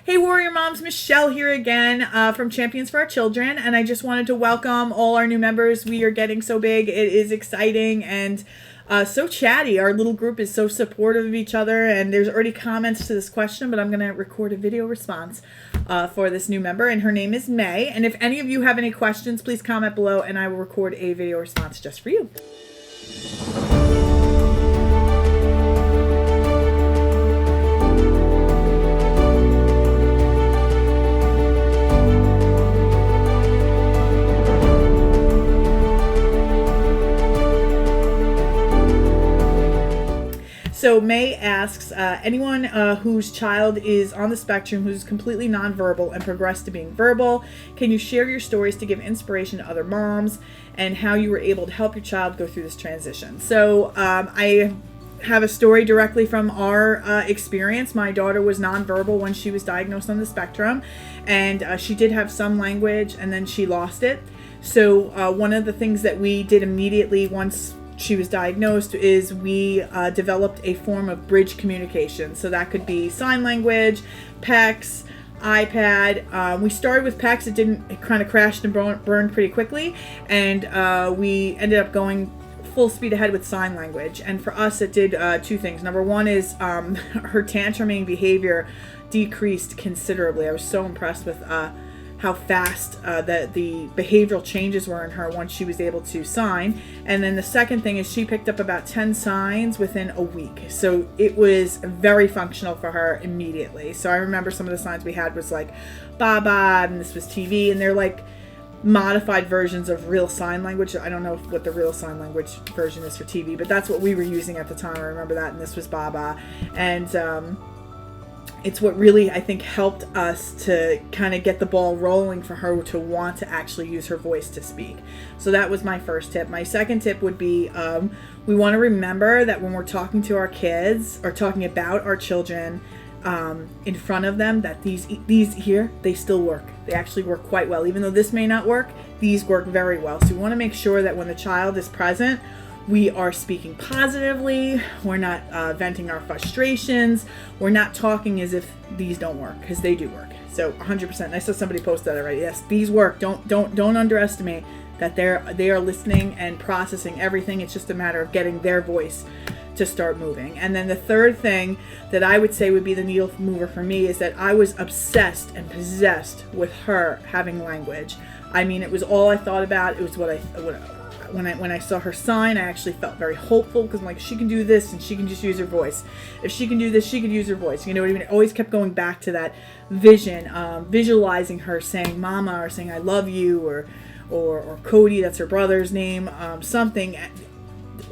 Hey Warrior Moms, Michelle here again from Champions for Our Children, and I just wanted to welcome all our new members. We are getting so big. It is exciting and so chatty. Our little group is so supportive of each other, and there's already comments to this question, but I'm going to record a video response for this new member, and her name is May. And if any of you have any questions, please comment below, and I will record a video response just for you. So May asks, anyone whose child is on the spectrum, who's completely nonverbal and progressed to being verbal, can you share your stories to give inspiration to other moms and how you were able to help your child go through this transition? So I have a story directly from our experience. My daughter was nonverbal when she was diagnosed on the spectrum, and she did have some language, and then she lost it. So one of the things that we did immediately once she was diagnosed is we developed a form of bridge communication. So that could be sign language, PECS, iPad. We started with PECS. It kind of crashed and burned pretty quickly, and we ended up going full speed ahead with sign language. And for us, it did two things. Number one is her tantruming behavior decreased considerably. I was so impressed with how fast the behavioral changes were in her once she was able to sign. And then the second thing is she picked up about 10 signs within a week. So it was very functional for her immediately. So I remember some of the signs we had was like Baba, and this was TV, and they're like modified versions of real sign language. I don't know what the real sign language version is for TV, but that's what we were using at the time. I remember that, and this was Baba. And it's what really, I think, helped us to kind of get the ball rolling for her to want to actually use her voice to speak. So that was my first tip. My second tip would be we want to remember that when we're talking to our kids or talking about our children in front of them, that these here, they still work. They actually work quite well. Even though this may not work, these work very well. So we want to make sure that when the child is present, we are speaking positively. We're not venting our frustrations. We're not talking as if these don't work, because they do work. So 100%. And I saw somebody post that already. Yes, these work. Don't underestimate that they are listening and processing everything. It's just a matter of getting their voice to start moving. And then the third thing that I would say would be the needle mover for me is that I was obsessed and possessed with her having language. I mean, it was all I thought about. It was when I saw her sign, I actually felt very hopeful, because I'm like, she can do this and she can just use her voice. If she can do this, she can use her voice. You know what I mean? It always kept going back to that vision, visualizing her saying mama, or saying I love you, or Cody, that's her brother's name, something.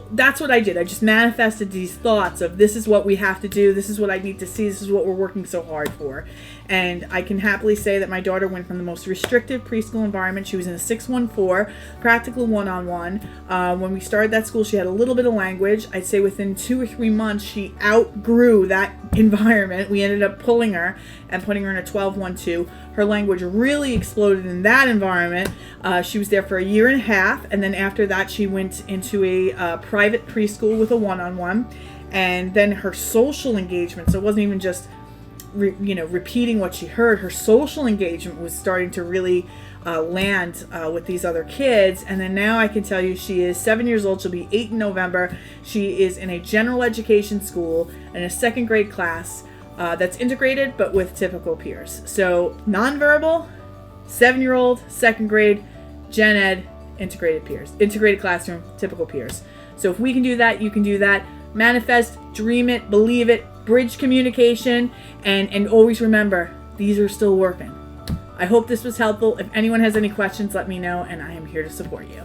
That's what I did. I just manifested these thoughts of this is what we have to do. This is what I need to see. This is what we're working so hard for. And I can happily say that my daughter went from the most restrictive preschool environment. She was in a 614, practical one-on-one. When we started that school, she had a little bit of language. I'd say within 2 or 3 months, she outgrew that environment. We ended up pulling her and putting her in a 12-1-2. Her language really exploded in that environment. She was there for 1.5 years, and then after that, she went into a private preschool with a one-on-one. And then her social engagement, so it wasn't even just repeating what she heard. Her social engagement was starting to really land with these other kids. And then now I can tell you she is 7 years old. She'll be 8 in November. She is in a general education school in a 2nd grade class that's integrated, but with typical peers. So nonverbal, 7-year-old, 2nd grade, gen ed, integrated peers, integrated classroom, typical peers. So if we can do that, you can do that. Manifest, dream it, believe it, bridge communication, and always remember, these are still working. I hope this was helpful. If anyone has any questions, let me know, and I am here to support you.